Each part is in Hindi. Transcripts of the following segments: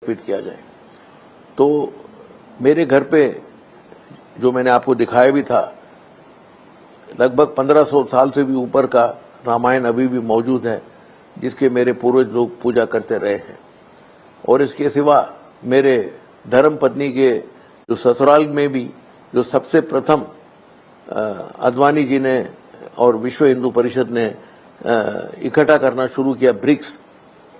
स्थापित किया जाए। तो मेरे घर पे जो मैंने आपको दिखाया भी था, लगभग 1500 साल से भी ऊपर का रामायण अभी भी मौजूद है, जिसके मेरे पूर्वज लोग पूजा करते रहे हैं। और इसके सिवा मेरे धर्म पत्नी के जो ससुराल में भी जो सबसे प्रथम अद्वानी जी ने और विश्व हिंदू परिषद ने इकट्ठा करना शुरू किया ब्रिक्स,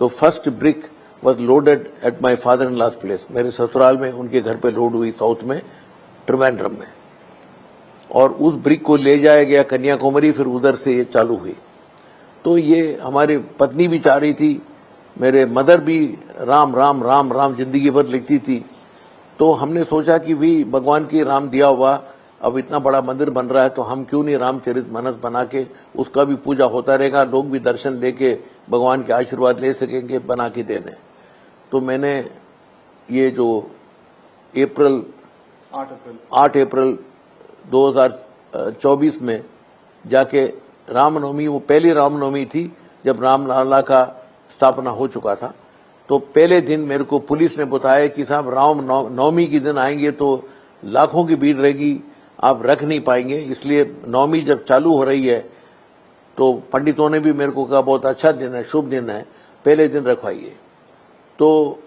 तो first brick was loaded at my father in law's place. मेरे ससुराल में उनके घर पे लोड हुई, साउथ में त्रिवेंद्रम में, और उस ब्रिक को ले जाया गया कन्याकुमारी, फिर उधर से ये चालू हुई। तो ये हमारी पत्नी भी चाह रही थी, मेरे मदर भी राम राम राम राम जिंदगी भर लिखती थी। तो हमने सोचा कि भी भगवान की राम दिया हुआ अब इतना बड़ा मंदिर बन रहा है, तो हम क्यों नहीं रामचरितमानस बना के उसका भी पूजा होता रहेगा, लोग भी दर्शन लेके भगवान के आशीर्वाद ले सकेंगे, बना के दे दें। तो मैंने ये जो 8 अप्रैल 2024 में जाके रामनवमी, वो पहली रामनवमी थी जब रामलला का स्थापना हो चुका था, तो पहले दिन मेरे को पुलिस ने बताया कि साहब राम नवमी के दिन आएंगे तो लाखों की भीड़ रहेगी, आप रख नहीं पाएंगे, इसलिए नवमी जब चालू हो रही है तो पंडितों ने भी मेरे को कहा बहुत अच्छा दिन है, शुभ दिन है, पहले दिन रखवाइए। तो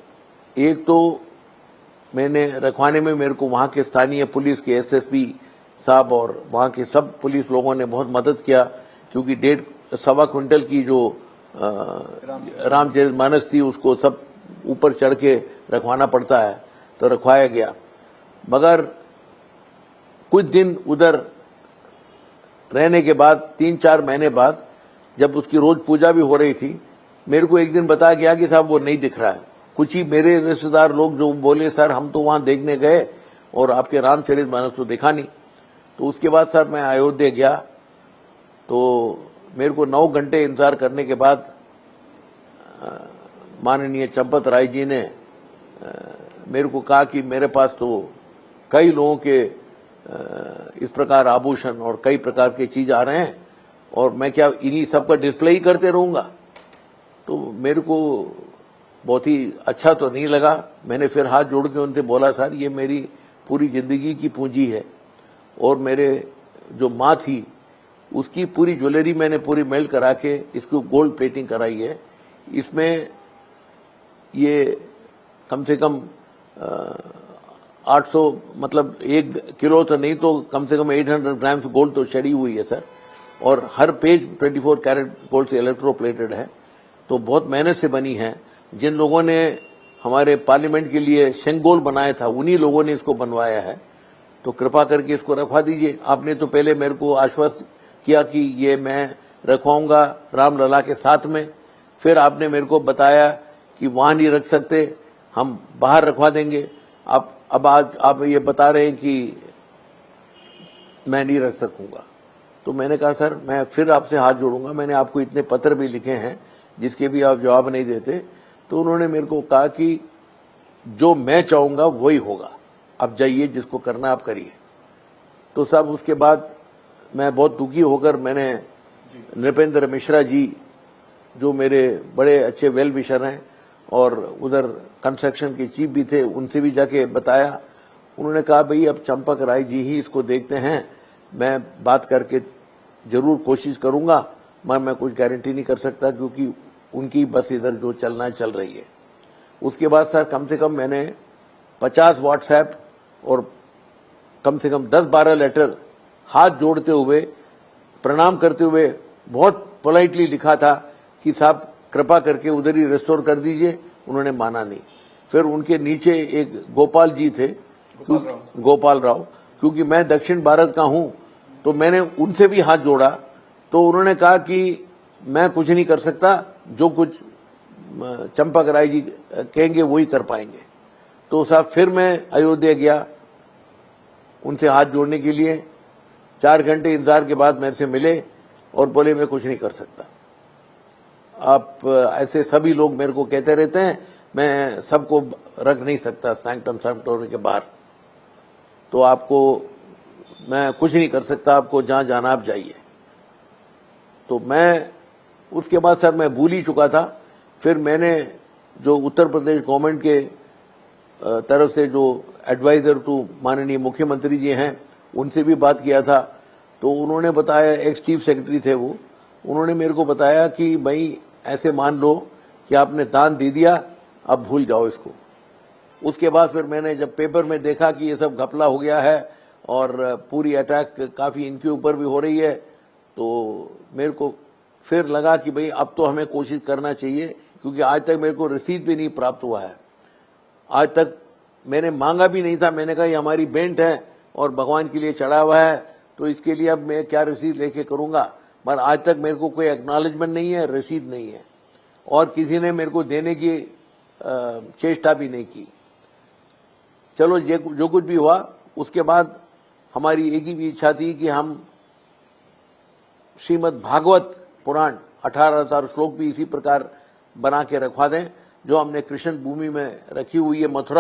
एक तो मैंने रखवाने में मेरे को वहां के स्थानीय पुलिस के एसएसपी साहब और वहां के सब पुलिस लोगों ने बहुत मदद किया, क्योंकि 1.25 क्विंटल की जो रामचरितमानस थी उसको सब ऊपर चढ़ के रखवाना पड़ता है, तो रखवाया गया। मगर कुछ दिन उधर रहने के बाद 3-4 महीने बाद जब उसकी रोज पूजा भी हो रही थी, मेरे को एक दिन बताया गया कि साहब वो नहीं दिख रहा है। कुछ ही मेरे रिश्तेदार लोग जो बोले सर हम तो वहां देखने गए और आपके रामचरितमानस तो दिखा नहीं। तो उसके बाद सर मैं अयोध्या गया, तो मेरे को 9 घंटे इंतजार करने के बाद माननीय चंपत राय जी ने मेरे को कहा कि मेरे पास तो कई लोगों के इस प्रकार आभूषण और कई प्रकार के चीज आ रहे हैं, और मैं क्या इन्हीं सबका डिस्प्ले ही करते रहूंगा। तो मेरे को बहुत ही अच्छा तो नहीं लगा। मैंने फिर हाथ जोड़ के उनसे बोला सर ये मेरी पूरी जिंदगी की पूंजी है, और मेरे जो माँ थी उसकी पूरी ज्वेलरी मैंने पूरी मेल्ट करा के इसको गोल्ड प्लेटिंग कराई है। इसमें ये कम से कम 800 मतलब 1 किलो तो नहीं तो कम से कम 800 ग्राम्स गोल्ड तो चढ़ी हुई है सर, और हर पेज 24 कैरेट गोल्ड से इलेक्ट्रोप्लेटेड है। तो बहुत मेहनत से बनी है। जिन लोगों ने हमारे पार्लियामेंट के लिए शेंगोल बनाया था उन्हीं लोगों ने इसको बनवाया है, तो कृपा करके इसको रखवा दीजिए। आपने तो पहले मेरे को आश्वस्त किया कि ये मैं रखवाऊंगा रामलला के साथ में, फिर आपने मेरे को बताया कि वहां नहीं रख सकते, हम बाहर रखवा देंगे। अब आज आप ये बता रहे हैं कि मैं नहीं रख सकूंगा। तो मैंने कहा सर मैं फिर आपसे हाथ जोड़ूंगा, मैंने आपको इतने पत्र भी लिखे हैं जिसके भी आप जवाब नहीं देते। तो उन्होंने मेरे को कहा कि जो मैं चाहूंगा वही होगा, अब जाइए जिसको करना आप करिए। तो साहब उसके बाद मैं बहुत दुखी होकर मैंने नृपेंद्र मिश्रा जी जो मेरे बड़े अच्छे वेल विशर हैं और उधर कंस्ट्रक्शन के चीफ भी थे, उनसे भी जाके बताया। उन्होंने कहा भाई अब चंपक राय जी ही इसको देखते हैं, मैं बात करके जरूर कोशिश करूंगा, मैं कुछ गारंटी नहीं कर सकता क्योंकि उनकी बस इधर जो चलना है चल रही है। उसके बाद सर कम से कम मैंने 50 व्हाट्सएप और कम से कम 10-12 लेटर हाथ जोड़ते हुए प्रणाम करते हुए बहुत पोलाइटली लिखा था कि साहब कृपा करके उधर ही रिस्टोर कर दीजिए। उन्होंने माना नहीं। फिर उनके नीचे एक गोपाल जी थे, गोपाल राव, क्योंकि मैं दक्षिण भारत का हूं तो मैंने उनसे भी हाथ जोड़ा। तो उन्होंने कहा कि मैं कुछ नहीं कर सकता, जो कुछ चंपक राय जी कहेंगे वही कर पाएंगे। तो साहब फिर मैं अयोध्या गया उनसे हाथ जोड़ने के लिए। 4 घंटे इंतजार के बाद मेरे से मिले और बोले मैं कुछ नहीं कर सकता। आप ऐसे सभी लोग मेरे को कहते रहते हैं, मैं सबको रख नहीं सकता सैंक्टम सैंक्टोरियम के बाहर, तो आपको मैं कुछ नहीं कर सकता, आपको जहां जाना आप जाइए। तो मैं उसके बाद सर मैं भूल ही चुका था। फिर मैंने जो उत्तर प्रदेश गवर्नमेंट के तरफ से जो एडवाइजर टू माननीय मुख्यमंत्री जी हैं उनसे भी बात किया था, तो उन्होंने बताया, एक्स चीफ सेक्रेटरी थे वो, उन्होंने मेरे को बताया कि भाई ऐसे मान लो कि आपने दान दे दिया, अब भूल जाओ इसको। उसके बाद फिर मैंने जब पेपर में देखा कि ये सब घपला हो गया है और पूरी अटैक काफी इनके ऊपर भी हो रही है, तो मेरे को फिर लगा कि भाई अब तो हमें कोशिश करना चाहिए, क्योंकि आज तक मेरे को रसीद भी नहीं प्राप्त हुआ है। आज तक मैंने मांगा भी नहीं था, मैंने कहा ये हमारी बेंट है और भगवान के लिए चढ़ा हुआ है, तो इसके लिए अब मैं क्या रसीद लेके करूंगा, पर आज तक मेरे को कोई एक्नॉलेजमेंट नहीं है, रसीद नहीं है, और किसी ने मेरे को देने की चेष्टा भी नहीं की। चलो ये जो कुछ भी हुआ, उसके बाद हमारी एक ही भी इच्छा थी कि हम श्रीमद् भागवत पुराण 18,000 श्लोक भी इसी प्रकार बना के रखवा दें, जो हमने कृष्ण भूमि में रखी हुई है, मथुरा